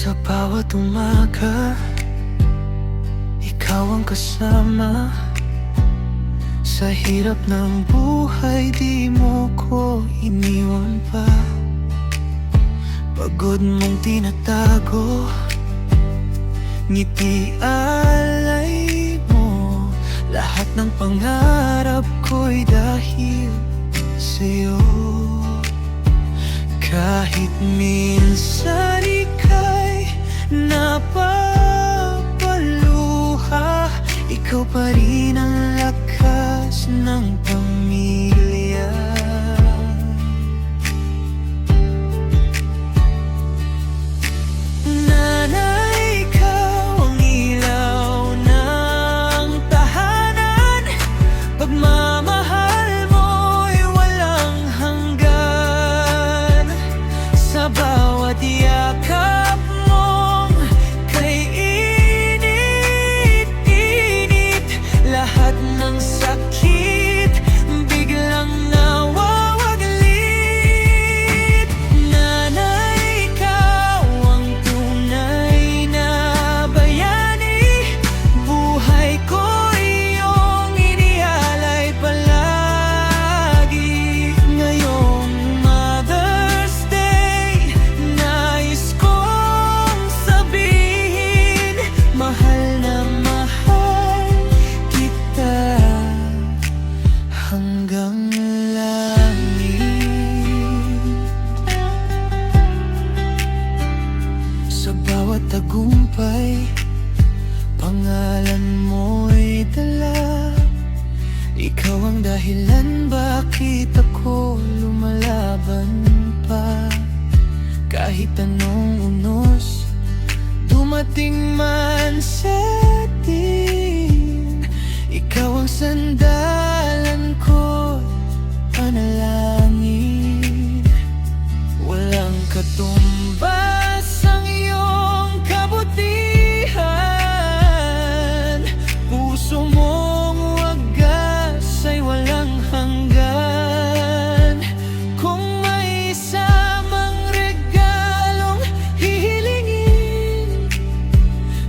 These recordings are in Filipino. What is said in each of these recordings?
Sa bawat umaga, ikaw ang kasama. Sa hirap ng buhay, di mo ko iniwan pa. Pagod mong tinatago, ngiti alay mo. Lahat ng pangarap ko'y dahil sa'yo. Kahit minsan ika'y napapaluha, ikaw pa rin ang lakas ng pamilya. Nanay, ikaw ang ilaw ng tahanan. Pagmamahal mo'y walang hanggan. Sa bawat yakap mong kay init-init, lahat ng sakit biglang nawawaglit. Nanay, ikaw ang tunay na bayani. Buhay ko iyong inialay palagi. Ngayong Mother's Day, nais kong sabihin, mahal na mahal kita hanggang langit. Sa bawat tagumpay, pangalan mo'y dala. Ikaw ang dahilan bakit ako lumalaban pa. Kahit anong unos dumating man sa atin, ikaw ang sandalan ko, panalangin. Walang katumbas ang iyong kabutihan. Puso mong wagas ay walang hanggan. Kung may isamang regalong hihilingin,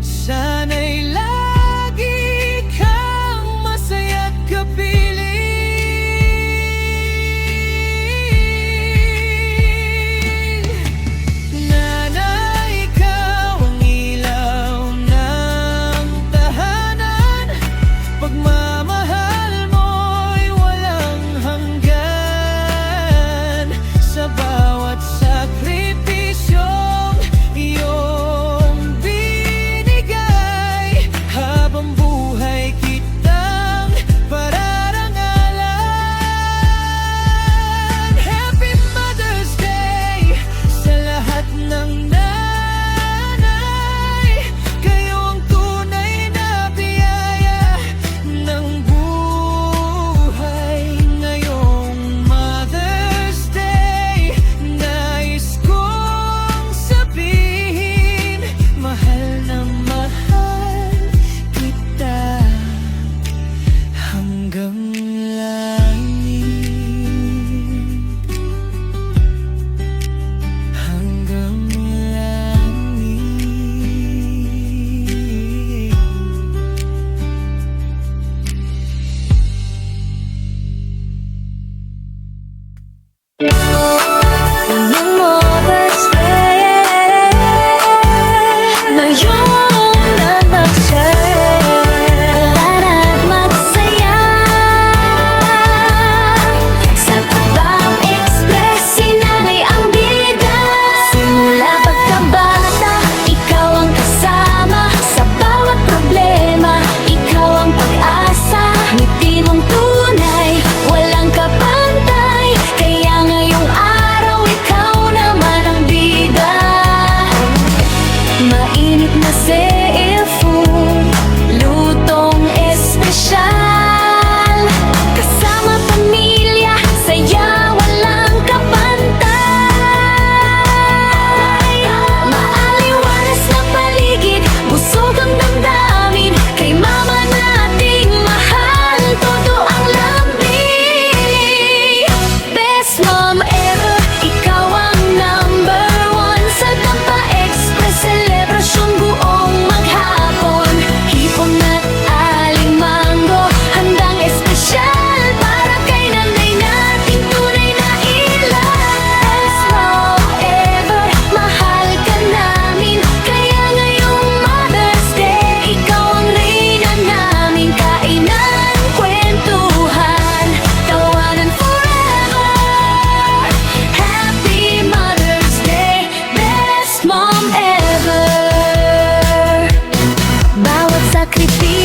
sana'y lagi kang masaya't kapiling.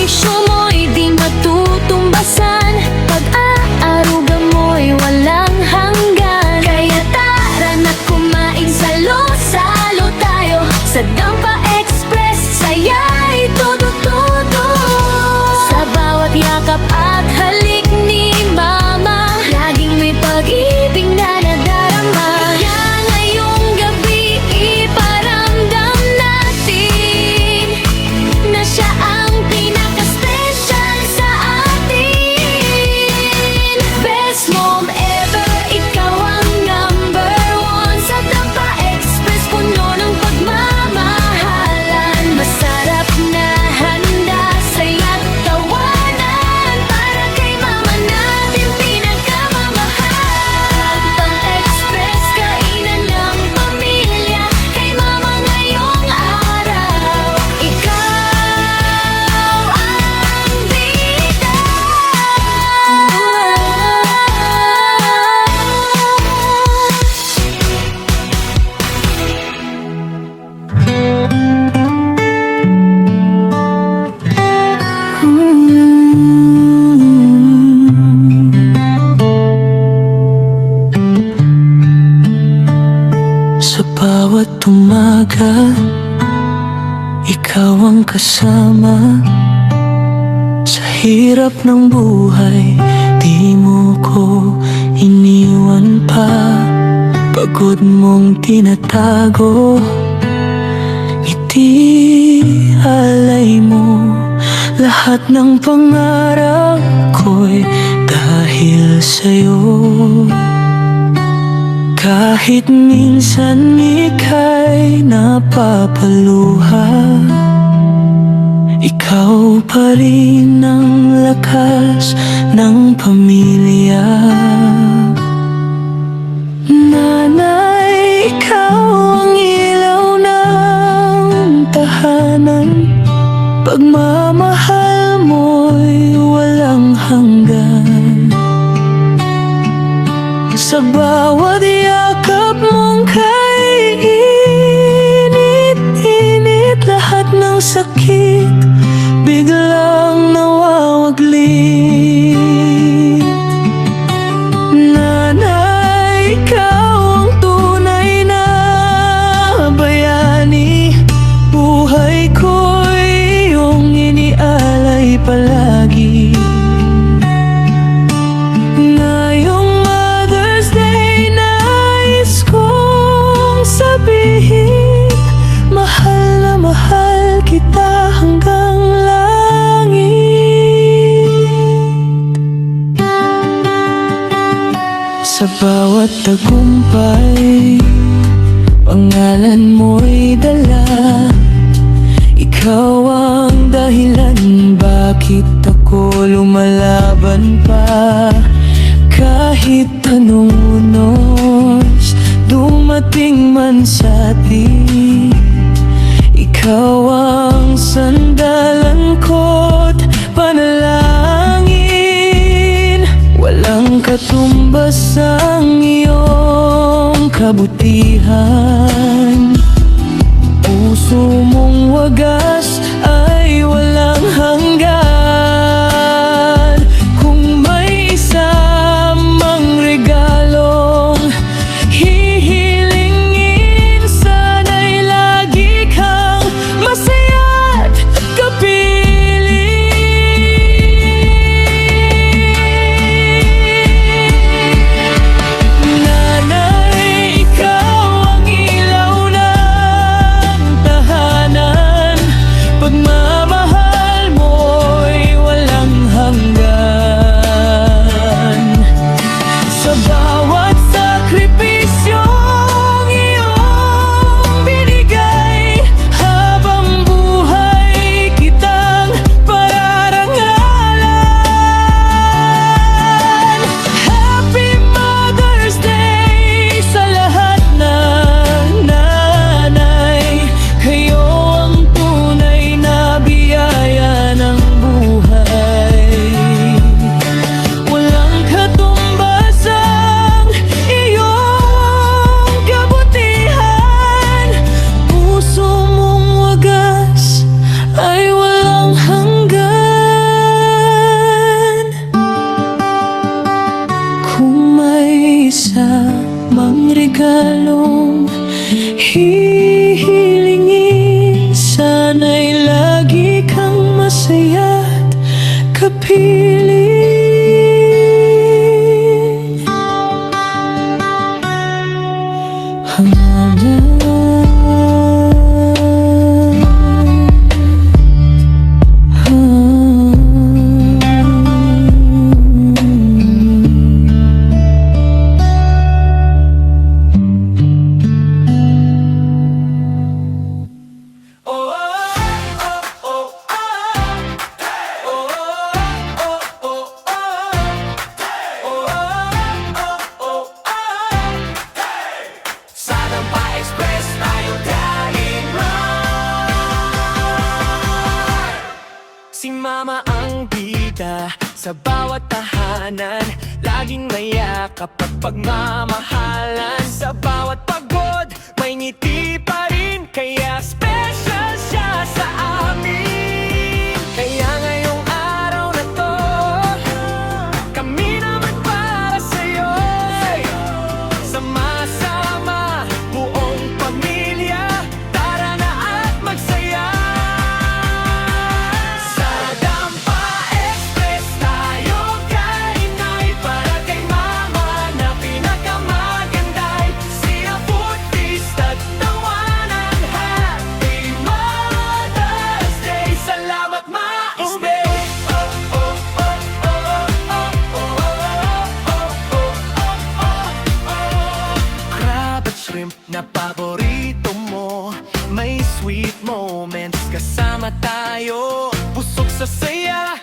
bisyo mo'y di matutumbasan, pag-aaruga mo'y walang hanggan. Kaya tara na't kumain, salo-salo tayo sa Dampa Express, saya'y todo-todo. Sa bawat yakap at halik ni Mama, laging may pag-ibig na nadarama. Kaya ngayong gabi iparamdam natin na siya ang pinaka-special sa atin. Best mom ever, ikaw ang number one. Sa Dampa Express, puno ng pagmamahalan. Masarap na handa, saya't tawanan, para kay Mama natin pinakamamahal. Dampang Express, kainan ng pamilya, kay Mama ngayong araw, ikaw ang bida. Sa bawat umaga, ikaw ang kasama. Sa hirap ng buhay, di mo ko iniwan pa. Pagod mong tinatago, ngiti alay mo. Lahat ng pangarap ko'y dahil sa'yo. Kahit minsan ika'y napapaluha, ikaw pa rin ang lakas ng pamilya. Nanay, ikaw ang ilaw ng tahanan, pagmamahal mo'y walang hanggan. Sa bawat yakap mong kay init-init, lahat ng sakit biglang nawawaglit. Nanay, ikaw ang tunay na bayani, buhay ko'y iyong inialay palagi. Ngayong Mother's Day, nais kong sabihin, mahal na mahal kita hanggang langit. Sa bawat tagumpay, pangalan mo'y dala. Ikaw ang dahilan bakit ako lumalaban pa. Kahit anong unos dumating man sa atin, ikaw ang sandalan ko't panalangin. Walang katumbas ang iyong kabutihan. Puso mong wagas ay walang hanggan. Kung may isamang regalong hihilingin, sana'y lagi kang masaya't kapiling. Nanay, ikaw ang ilaw ng tahanan, Sa bawat tahanan, laging may yakap at pagmamahalan. Sa bawat pagod, may ngiti pa rin. Kaya special siya sa amin. Kaya ngayong araw na to, kami naman para sa'yo. Sama-sama, buong pamilya, tara na at magsaya. Sa Dampa Express tayo kainay, para kay mama na pinakamaganda'y Sina Putis at tawanan. Happy Mother's Day, salamat maube. Crab at shrimp na paborito mo, may sweet moments kasama tayo. Busog sa saya,